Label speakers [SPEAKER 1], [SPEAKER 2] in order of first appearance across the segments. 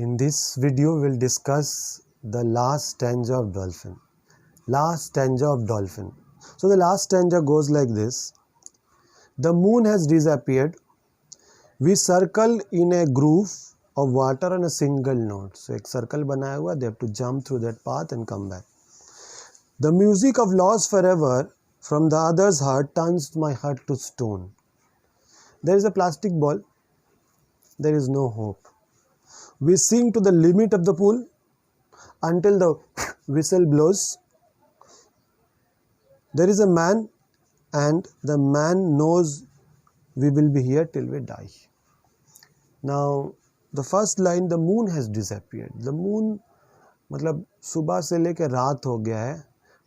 [SPEAKER 1] In this video, we'll discuss the last stanza of Dolphin. Last stanza of Dolphin. So the last stanza goes like this. The moon has disappeared. We circle in a groove of water on a single note. So एक circle बनाया हुआ, they have to jump through that path and come back. The music of lost forever from the other's heart turns my heart to stone. There is a plastic ball. There is no hope. We sing to the limit of the pool until the whistle blows. There is a man, and the man knows we will be here till we die. Now, the first line, the moon has disappeared. The moon मतलब सुबह से लेकर रात हो गया है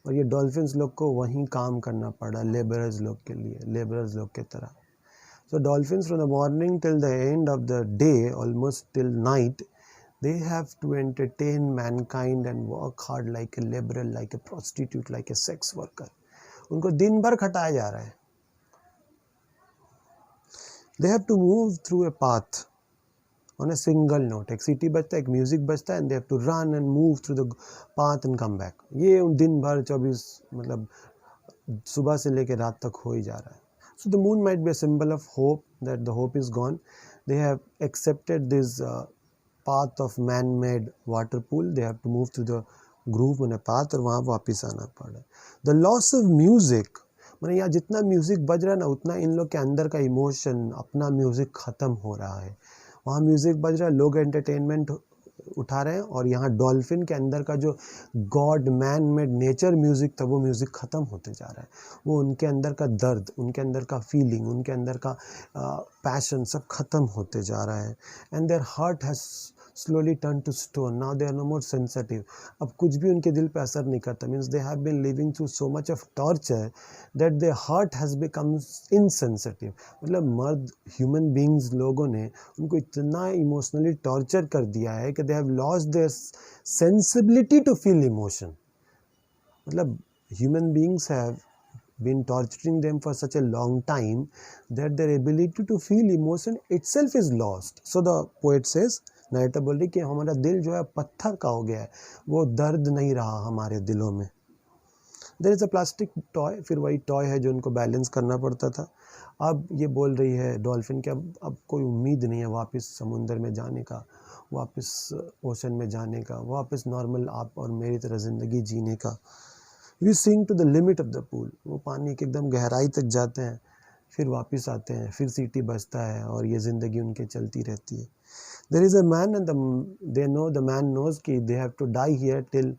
[SPEAKER 1] और ये डॉल्फिन्स लोग को वहीं काम करना पड़ा, लेबरर्स लोग के लिए, लेबरर्स लोग की तरह. So dolphins from the morning till the end of the day, almost till night, they have to entertain mankind and work hard like a laborer, like a prostitute, like a sex worker. उनको दिन भर खटाया जा रहा है. They have to move through a path on a single note. एक सीटी बजता है, एक म्यूजिक बजता है, and they have to run and move through the path and come back. ये दिन भर 24 मतलब सुबह से लेकर रात तक हो ही जा रहा है. So the moon might be a symbol of hope, that the hope is gone. They have accepted this path of man-made water pool. They have to move through the groove on a path और वहाँ वापस आना पड़ा. The loss of music, मैंने यहाँ जितना music बज रहा है ना, उतना इन लोग के अंदर का इमोशन, अपना म्यूजिक खत्म हो रहा है. वहाँ म्यूजिक बज रहा है, लोग एंटरटेनमेंट उठा रहे हैं, और यहाँ डॉल्फिन के अंदर का जो God man made nature music था, वो म्यूजिक ख़त्म होते जा रहा है. वो उनके अंदर का दर्द, उनके अंदर का फीलिंग, उनके अंदर का पैशन सब खत्म होते जा रहा है. And their heart has slowly turned to stone. Now they are no more sensitive. अब कुछ भी उनके दिल पे असर नहीं करता. Means they have been living through so much of torture that their heart has become insensitive. मतलब मर्द ह्यूमन बींग्स लोगों ने उनको इतना इमोशनली टॉर्चर कर दिया है कि they have lost their sensibility to feel emotion. मतलब human beings have been torturing them for such a long time that their ability to feel emotion itself is lost. So the poet says, नायटा बोल रही कि हमारा दिल जो है पत्थर का हो गया है, वो दर्द नहीं रहा हमारे दिलों में. There is a plastic toy, फिर वही टॉय है जो उनको बैलेंस करना पड़ता था. अब ये बोल रही है डॉल्फिन कि अब कोई उम्मीद नहीं है वापस समुंदर में जाने का, वापस ओशन में जाने का, वापस नॉर्मल आप और मेरी तरह ज़िंदगी जीने का. We sing to the limit of the pool. वो पानी के एकदम गहराई तक जाते हैं, फिर वापस आते हैं, फिर सीटी बजता है और ये ज़िंदगी उनके चलती रहती है. There is a man, and the man knows that they have to die here till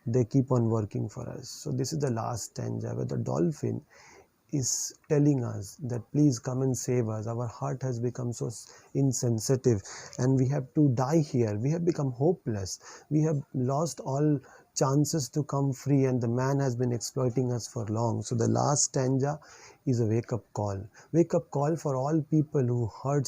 [SPEAKER 1] they keep on working for us. So this is the last stanza where the dolphin is telling us that please come and save us. Our heart has become so insensitive and we have to die here. We have become hopeless. We have lost all chances to come free, and the man has been exploiting us for long. So the last stanza is a wake-up call. Wake-up call for all people who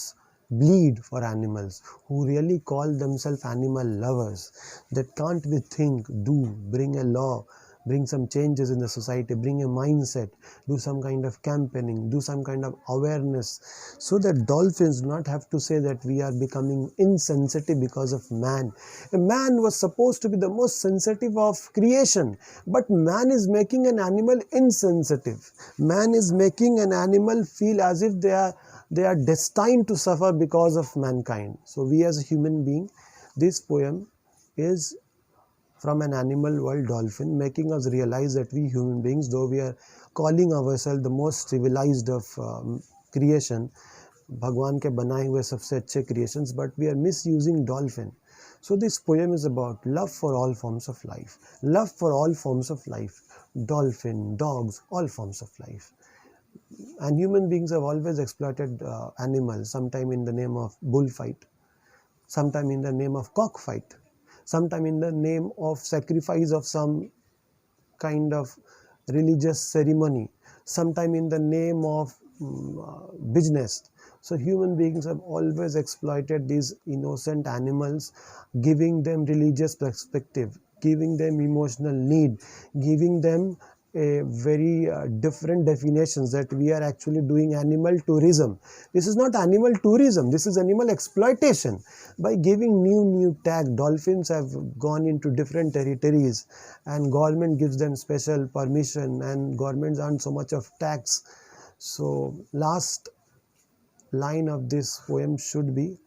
[SPEAKER 1] bleed for animals, who really call themselves animal lovers, that can't we think, do, bring a law, bring some changes in the society, bring a mindset, do some kind of campaigning, do some kind of awareness, so that dolphins do not have to say that we are becoming insensitive because of man. A man was supposed to be the most sensitive of creation, but man is making an animal insensitive. Man is making an animal feel as if they are destined to suffer because of mankind. So we as a human being, this poem is from an animal world, dolphin, making us realize that we human beings, though we are calling ourselves the most civilized of creation, भगवान के बनाए हुए सबसे अच्छे creations, but we are misusing dolphin. So this poem is about love for all forms of life. Love for all forms of life. Dolphin, dogs, all forms of life. And human beings have always exploited animals, sometime in the name of bullfight, sometime in the name of cockfight, sometime in the name of sacrifice of some kind of religious ceremony, sometime in the name of business. So human beings have always exploited these innocent animals, giving them religious perspective, giving them emotional need, giving them a very different definitions that we are actually doing animal tourism. This is not animal tourism, this is animal exploitation. By giving new tag, dolphins have gone into different territories and government gives them special permission and governments earn so much of tax. So last line of this poem should be,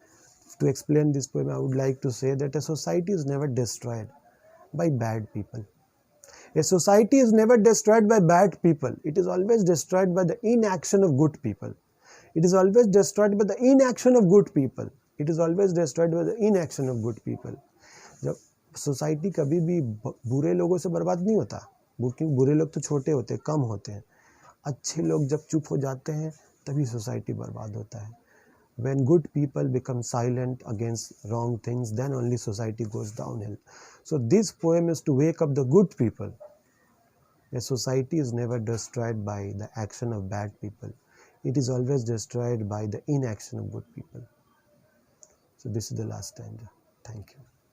[SPEAKER 1] to explain this poem I would like to say that a society is never destroyed by bad people. A society is never destroyed by bad people. It is always destroyed by the inaction of good people. It is always destroyed by the inaction of good people. It is always destroyed by the inaction of good people. जब society कभी भी बुरे लोगों से बर्बाद नहीं होता, क्योंकि बुरे लोग तो छोटे होते हैं, कम होते हैं. अच्छे लोग जब चुप हो जाते हैं तभी सोसाइटी बर्बाद होता है. When good people become silent against wrong things, then only society goes downhill. So this poem is to wake up the good people. A society is never destroyed by the action of bad people. It is always destroyed by the inaction of good people. So this is the last stanza. Thank you.